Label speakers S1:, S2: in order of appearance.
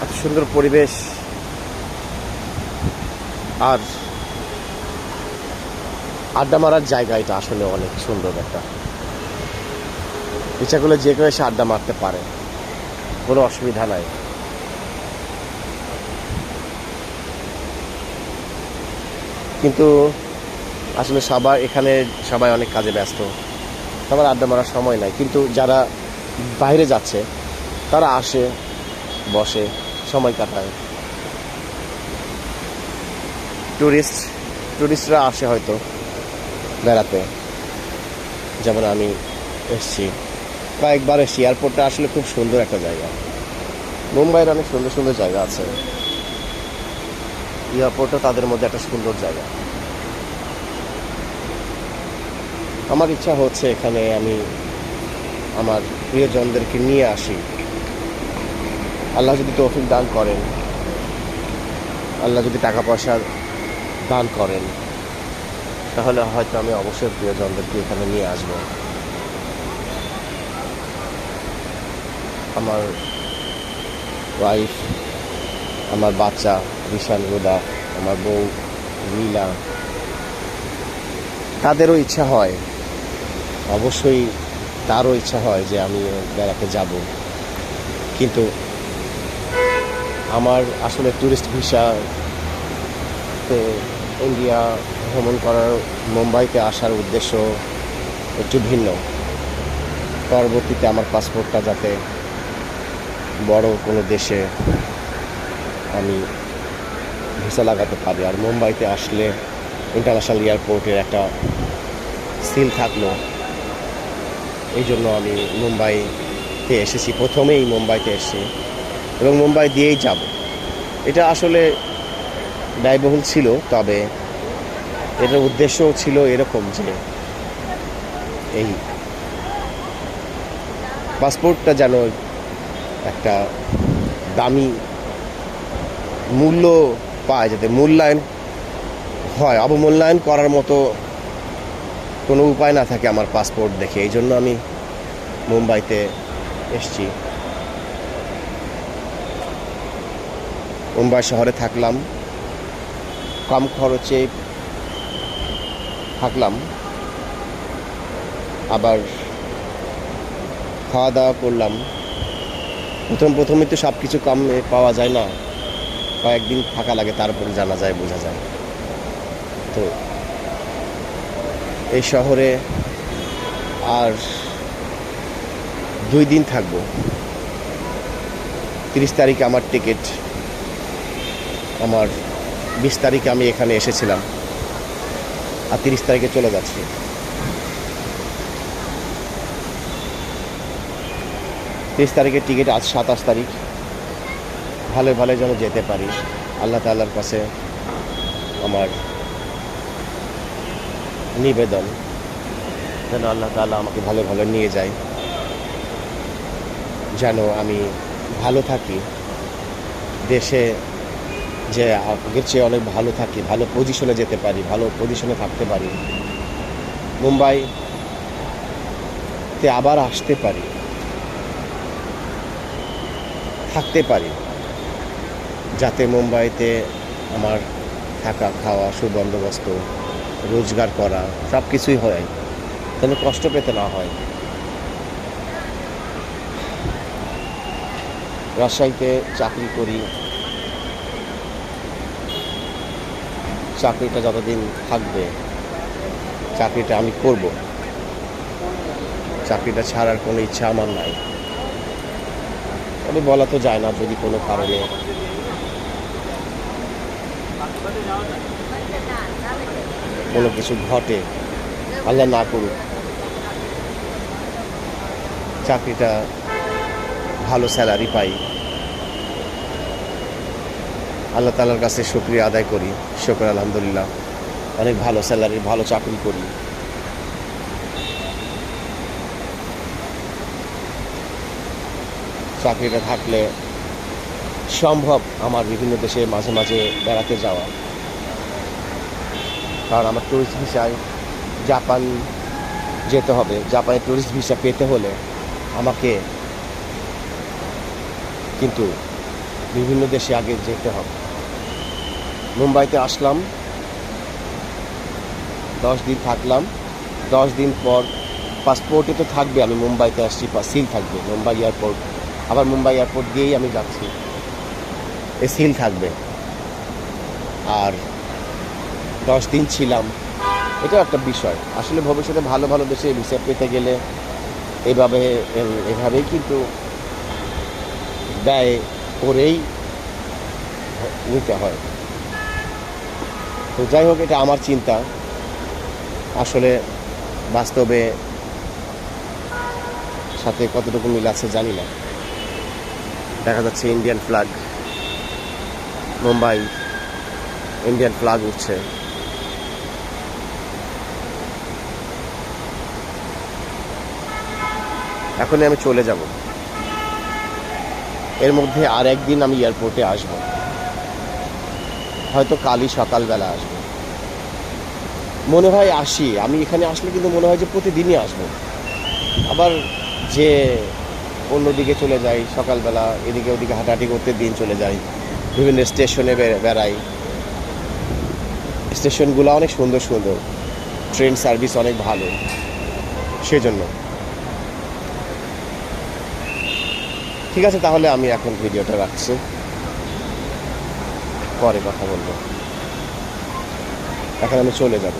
S1: এত সুন্দর পরিবেশ, আর আড্ডা মারার জায়গা। এটা আসলে অনেক সুন্দর একটা, ইচ্ছা করলে যে কেউ এসে আড্ডা মারতে পারে, কোনো অসুবিধা নাই। কিন্তু আসলে সবাই অনেক কাজে ব্যস্ত, সবার আড্ডা মারার সময় নাই। কিন্তু যারা বাইরে যাচ্ছে তারা আসে, বসে, সময় কাটায়। টুরিস্টরা আসে হয়তো বেড়াতে, যেমন আমি কয়েকবার এসছি। এয়ারপোর্টটা আসলে খুব সুন্দর একটা জায়গা। মুম্বাইয়ের অনেক সুন্দর সুন্দর জায়গা আছে, এয়ারপোর্টও তাদের মধ্যে একটা সুন্দর জায়গা। আমার ইচ্ছা হচ্ছে এখানে আমি আমার প্রিয়জনদেরকে নিয়ে আসি। আল্লাহ যদি তৌফিক দান করেন, আল্লাহ যদি টাকা পয়সা দান করেন, তাহলে হয়তো আমি অবশ্যই প্রিয়জনদেরকে এখানে নিয়ে আসব। আমার ওয়াইফ, আমার বাচ্চা বিশাল রোদা, আমার বউ নীলা, তাদেরও ইচ্ছা হয়, অবশ্যই তারও ইচ্ছা হয় যে আমি বেড়াতে যাব। কিন্তু আমার আসলে ট্যুরিস্ট ভিসাতে ইন্ডিয়া ভ্রমণ করার, মুম্বাইতে আসার উদ্দেশ্য একটু ভিন্ন। পরবর্তীতে আমার পাসপোর্টটা যাতে বড় কোনো দেশে আমি ভিসা লাগাতে পারি। আর মুম্বাইতে আসলে ইন্টারন্যাশনাল এয়ারপোর্টের একটা সিল থাকলো, এই জন্য আমি মুম্বাইতে এসেছি। প্রথমেই মুম্বাইতে এসেছি এবং মুম্বাই দিয়েই যাব। এটা আসলে ব্যয়বহুল ছিল, তবে এটার উদ্দেশ্যও ছিল এরকম যে এই পাসপোর্টটা যেন একটা দামি মূল্য পায়, যাতে মূল্যায়ন হয়, অবমূল্যায়ন করার মতো কোনো উপায় না থাকে আমার পাসপোর্ট দেখে। এই জন্য আমি মুম্বাইতে এসেছি। মুম্বাই শহরে থাকলাম, কম খরচে থাকলাম, আবার খাওয়া দাওয়া করলাম। প্রথমে তো সব কিছু কম পাওয়া যায় না, কয়েকদিন থাকা লাগে, তারপরে জানা যায়, বোঝা যায়। তো এই শহরে আর 2 দিন থাকবো। 30 তারিখে আমার টিকিট, আমার 20 তারিখে আমি এখানে এসেছিলাম, আর 30 তারিখে চলে যাচ্ছি। 30 তারিখের টিকিট, আজ 27 তারিখ। ভালো ভালো যেন যেতে পারি। আল্লাহ তাআলার কাছে আমার নিবেদন, যেন আল্লাহ তাআলা আমাকে ভালো ভালো নিয়ে যায়, যেন আমি ভালো থাকি, দেশে যে আগের চেয়ে অনেক ভালো থাকি, ভালো পজিশনে যেতে পারি, ভালো পজিশনে থাকতে পারি, মুম্বাইতে আবার আসতে পারি, থাকতে পারি, যাতে মুম্বাইতে আমার থাকা খাওয়া সুবন্দোবস্ত, রোজগার করা সব কিছুই হয়, যেন কষ্ট পেতে না হয়। রাজশাহীতে চাকরি করি, চাকরিটা যতদিন থাকবে চাকরিটা আমি করব, চাকরিটা ছাড়ার কোনো ইচ্ছা আমার নাই। তবে বলা তো যায় না, যদি কোনো কারণে কোনো কিছু ঘটে, আল্লাহ না করুক, চাকরিটা ভালো স্যালারি পাই, আল্লাহ তাআলার কাছে শুকরিয়া আদায় করি, শুকর আলহামদুলিল্লাহ, অনেক ভালো স্যালারি, ভালো চাকরি করি। চাকরিটা থাকলে সম্ভব আমার বিভিন্ন দেশে মাঝে মাঝে বেড়াতে যাওয়া। কারণ আমার ট্যুরিস্ট ভিসায় জাপান যেতে হবে। জাপানে ট্যুরিস্ট ভিসা পেতে হলে আমাকে কিন্তু বিভিন্ন দেশে আগে যেতে হবে। মুম্বাইতে আসলাম, 10 দিন থাকলাম। 10 দিন পর পাসপোর্টে তো থাকবে আমি মুম্বাইতে আসছি, সিল থাকবে মুম্বাই এয়ারপোর্ট, আবার মুম্বাই এয়ারপোর্ট দিয়েই আমি যাচ্ছি, এ সিল থাকবে। আর 10 দিন ছিলাম, এটাও একটা বিষয়। আসলে ভবিষ্যতে ভালো ভালো দেশে ভিসা পেতে গেলে এভাবেই কিন্তু ব্যয় করেই নিতে হয়। তো যাই হোক, এটা আমার চিন্তা। আসলে বাস্তবে সাথে কতটুকু মিল আছে জানি না। দেখা যাচ্ছে Indian flag, Mumbai Indian flag উঠছে। এখনই আমি চলে যাব, এর মধ্যে আর একদিন আমি এয়ারপোর্টে আসব, হয়তো কালই সকালবেলা আসব। মনে হয় আসি, আমি এখানে আসলে কিন্তু মনে হয় যে প্রতিদিনই আসব। আবার যে অন্যদিকে চলে যাই সকালবেলা, এদিকে ওদিকে হাঁটাহাঁটি করতে দিন চলে যাই, বিভিন্ন স্টেশনে বেড়াই। স্টেশনগুলো অনেক সুন্দর সুন্দর, ট্রেন সার্ভিস অনেক ভালো, সেজন্য। ঠিক আছে, তাহলে আমি এখন ভিডিওটা রাখছি, পরে কথা বলবো। এখন আমি চলে যাব।